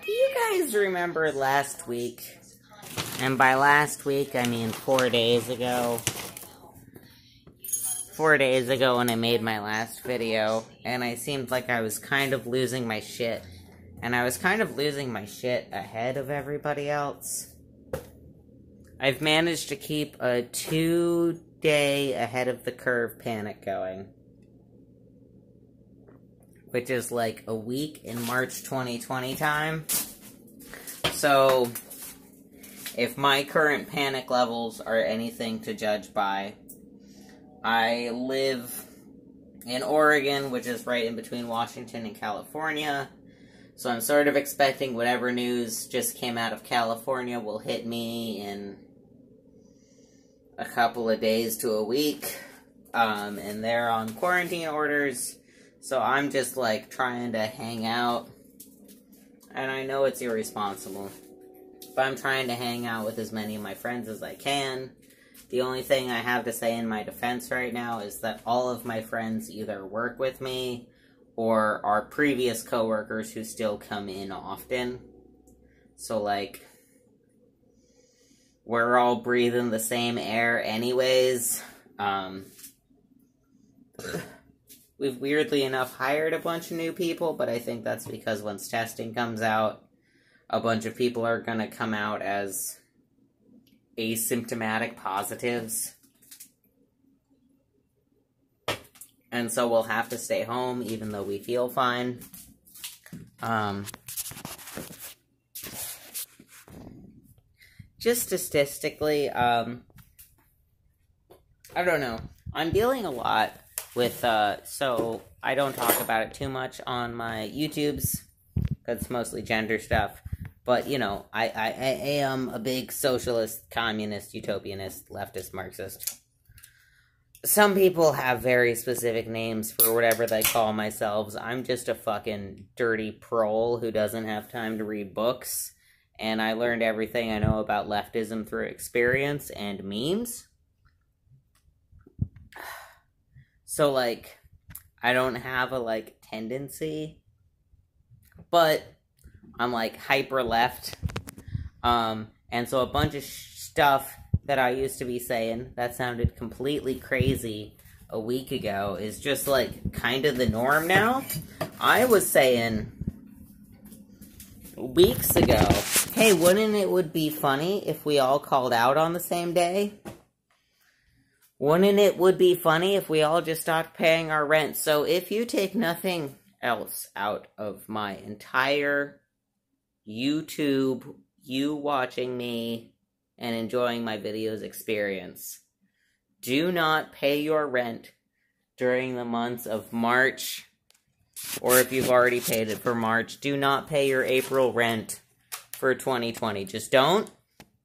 Do you guys remember last week? And by last week, I mean 4 days ago. 4 days ago when I made my last video, and I seemed like I was kind of losing my shit. And I was kind of losing my shit ahead of everybody else. I've managed to keep a 2-day ahead of the curve panic going. Which is like a week in March 2020 time. So, if my current panic levels are anything to judge by, I live in Oregon, which is right in between Washington and California. So I'm sort of expecting whatever news just came out of California will hit me in a couple of days to a week. And they're on quarantine orders. So I'm just, like, trying to hang out. And I know it's irresponsible. But I'm trying to hang out with as many of my friends as I can. The only thing I have to say in my defense right now is that all of my friends either work with me or are previous coworkers who still come in often. So, like, we're all breathing the same air anyways. We've weirdly enough hired a bunch of new people, but I think that's because once testing comes out, a bunch of people are going to come out as asymptomatic positives. And so we'll have to stay home even though we feel fine. Just statistically, I don't know. I'm dealing a lot with, so I don't talk about it too much on my YouTubes, because it's mostly gender stuff, but, you know, I am a big socialist, communist, utopianist, leftist, Marxist. Some people have very specific names for whatever they call themselves. I'm just a fucking dirty prole who doesn't have time to read books, and I learned everything I know about leftism through experience and memes. So, like, I don't have a, like, tendency, but I'm, like, hyper-left, and so a bunch of stuff that I used to be saying that sounded completely crazy a week ago is just, like, kind of the norm now. I was saying weeks ago, hey, wouldn't it would be funny if we all called out on the same day? Wouldn't it would be funny if we all just stopped paying our rent? So if you take nothing else out of my entire YouTube, you watching me and enjoying my videos experience, do not pay your rent during the months of March, or if you've already paid it for March, do not pay your April rent for 2020. Just don't.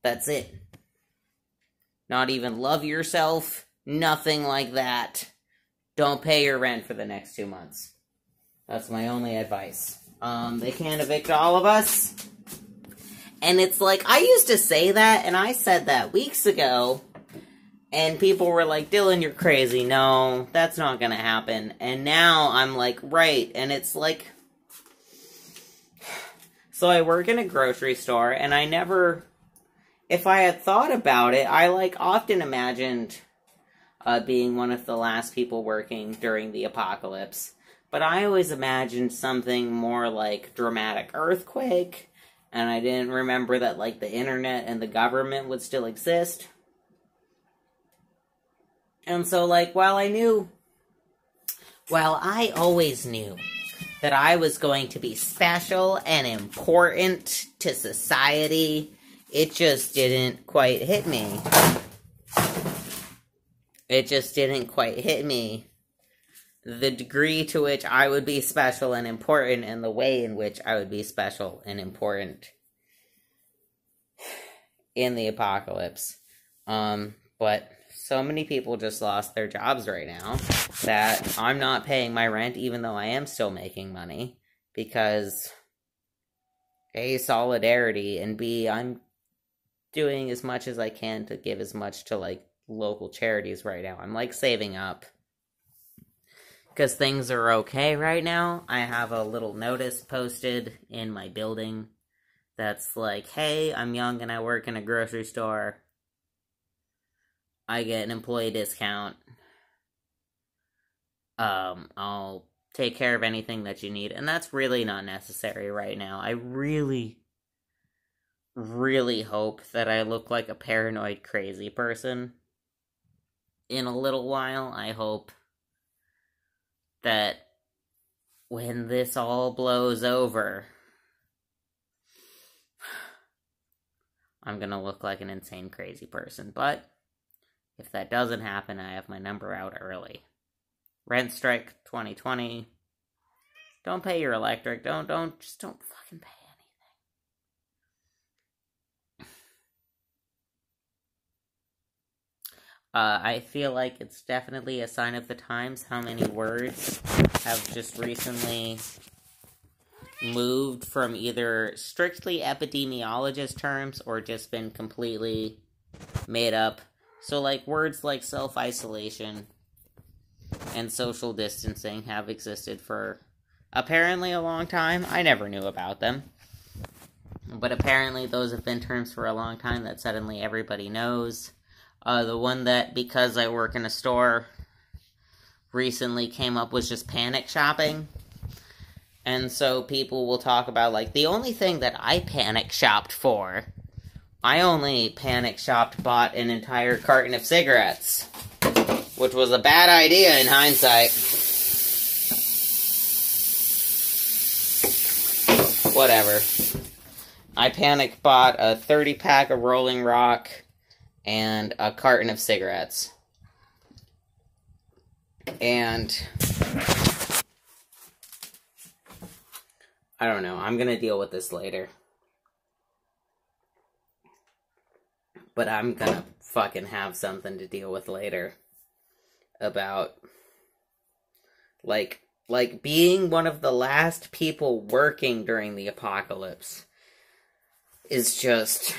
That's it. Not even love yourself. Nothing like that. Don't pay your rent for the next 2 months. That's my only advice. They can't evict all of us. And it's like, I used to say that, and I said that weeks ago, and people were like, Dylan, you're crazy. No, that's not gonna happen. And now I'm like, right, and it's like... So I work in a grocery store, and I never... If I had thought about it, I, like, often imagined being one of the last people working during the apocalypse. But I always imagined something more like dramatic earthquake, and I didn't remember that, like, the internet and the government would still exist. And so, like, while I always knew that I was going to be special and important to society, it just didn't quite hit me. It just didn't quite hit me. The degree to which I would be special and important, and the way in which I would be special and important in the apocalypse. But so many people just lost their jobs right now that I'm not paying my rent, even though I am still making money, because A, solidarity, and B, I'm doing as much as I can to give as much to, like, local charities right now. I'm, like, saving up. because things are okay right now. I have a little notice posted in my building that's like, hey, I'm young and I work in a grocery store. I get an employee discount. I'll take care of anything that you need. And that's really not necessary right now. I really, really hope that I look like a paranoid, crazy person in a little while. I hope that when this all blows over, I'm gonna look like an insane, crazy person. But if that doesn't happen, I have my number out early. Rent strike 2020. Don't pay your electric. Just don't fucking pay anything. I feel like it's definitely a sign of the times how many words have just recently moved from either strictly epidemiologist terms or just been completely made up. So, like, words like self-isolation and social distancing have existed for apparently a long time. I never knew about them. But apparently those have been terms for a long time that suddenly everybody knows. The one that, because I work in a store, recently came up was just panic shopping. And so people will talk about, like, the only thing that I panic shopped for, I only panic shopped, bought an entire carton of cigarettes, which was a bad idea in hindsight. Whatever. I panic bought a 30-pack of Rolling Rock and a carton of cigarettes. And I don't know. I'm gonna deal with this later. But I'm gonna fucking have something to deal with later. About, like being one of the last people working during the apocalypse is just...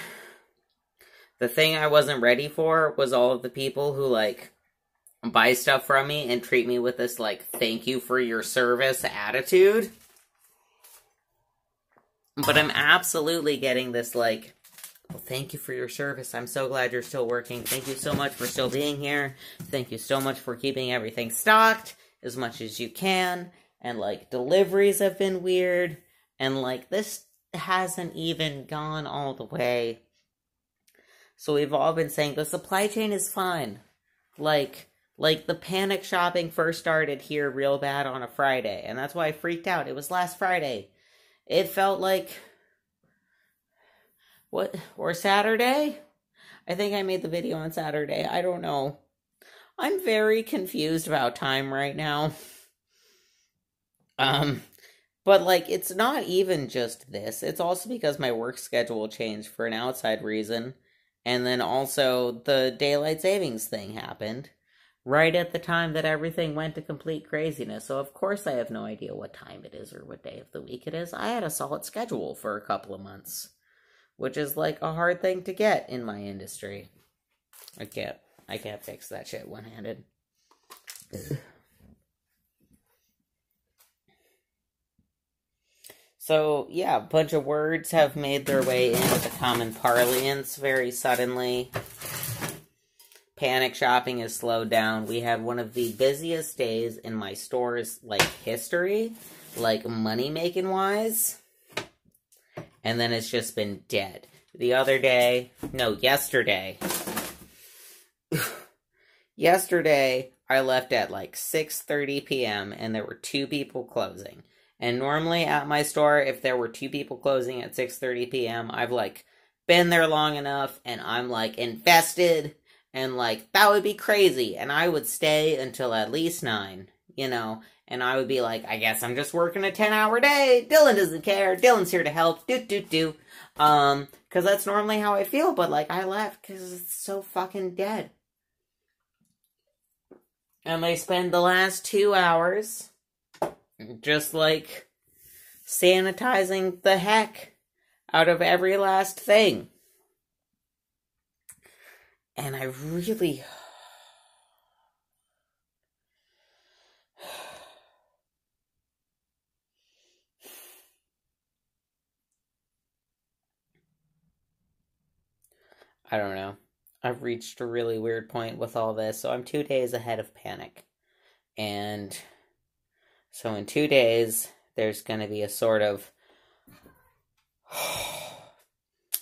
The thing I wasn't ready for was all of the people who, like, buy stuff from me and treat me with this, like, thank you for your service attitude. But I'm absolutely getting this, like, well, thank you for your service. I'm so glad you're still working. Thank you so much for still being here. Thank you so much for keeping everything stocked as much as you can. And, like, deliveries have been weird. And, like, this hasn't even gone all the way. So we've all been saying the supply chain is fine. Like the panic shopping first started here real bad on a Friday. And that's why I freaked out. It was last Friday. It felt like... What? Or Saturday? I think I made the video on Saturday. I don't know. I'm very confused about time right now. But, like, it's not even just this. It's also because my work schedule changed for an outside reason. And then also the daylight savings thing happened right at the time that everything went to complete craziness. So, of course, I have no idea what time it is or what day of the week it is. I had a solid schedule for a couple of months, which is, like, a hard thing to get in my industry. I can't fix that shit one-handed. So, yeah, a bunch of words have made their way into the common parlance very suddenly. Panic shopping has slowed down. We had one of the busiest days in my store's, like, history, like, money-making wise. And then it's just been dead. Yesterday, I left at, like, 6:30 p.m., and there were 2 people closing. And normally at my store, if there were 2 people closing at 6:30 p.m., I've, like, been there long enough, and I'm, like, invested, and, like, that would be crazy. And I would stay until at least 9, you know, and I would be like, I guess I'm just working a 10-hour day. Dylan doesn't care. Dylan's here to help. Because that's normally how I feel, but, like, I left because it's so fucking dead. And they spend the last 2 hours just, like, sanitizing the heck out of every last thing. And I really... I don't know. I've reached a really weird point with all this, so I'm 2 days ahead of panic. And so in 2 days, there's going to be a sort of,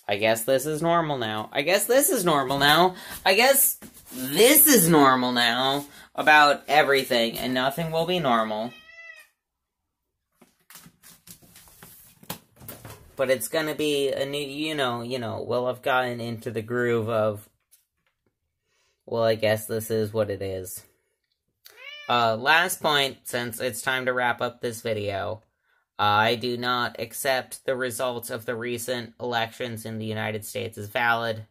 I guess this is normal now. I guess this is normal now. I guess this is normal now about everything, and nothing will be normal. But it's going to be a new, we'll have gotten into the groove of, well, I guess this is what it is. Last point, since it's time to wrap up this video. I do not accept the results of the recent elections in the United States as valid.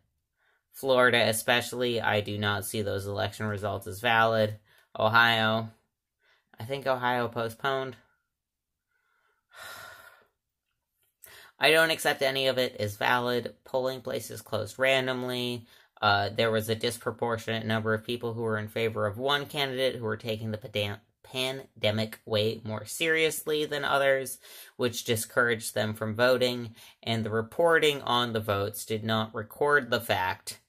Florida especially, I do not see those election results as valid. Ohio, I think Ohio postponed. I don't accept any of it as valid. Polling places closed randomly. There was a disproportionate number of people who were in favor of one candidate who were taking the pandemic way more seriously than others, which discouraged them from voting, and the reporting on the votes did not record the fact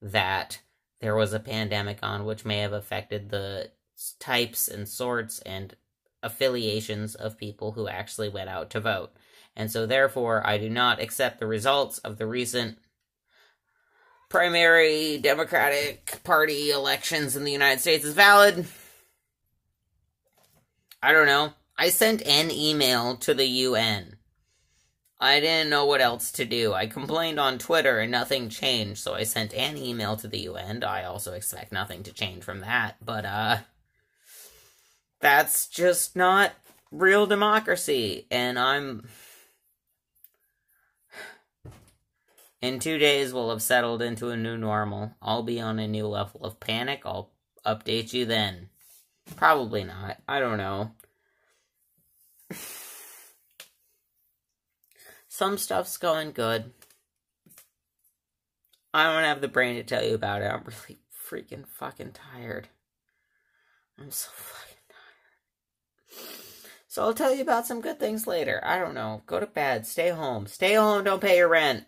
that there was a pandemic on, which may have affected the types and sorts and affiliations of people who actually went out to vote. And so therefore, I do not accept the results of the recent primary Democratic Party elections in the United States as valid. I don't know. I sent an email to the UN. I didn't know what else to do. I complained on Twitter and nothing changed, so I sent an email to the UN. I also expect nothing to change from that, but, that's just not real democracy, and in 2 days, we'll have settled into a new normal. I'll be on a new level of panic. I'll update you then. Probably not. I don't know. Some stuff's going good. I don't have the brain to tell you about it. I'm really freaking fucking tired. I'm so fucking tired. So I'll tell you about some good things later. I don't know. Go to bed. Stay home. Stay home. Don't pay your rent.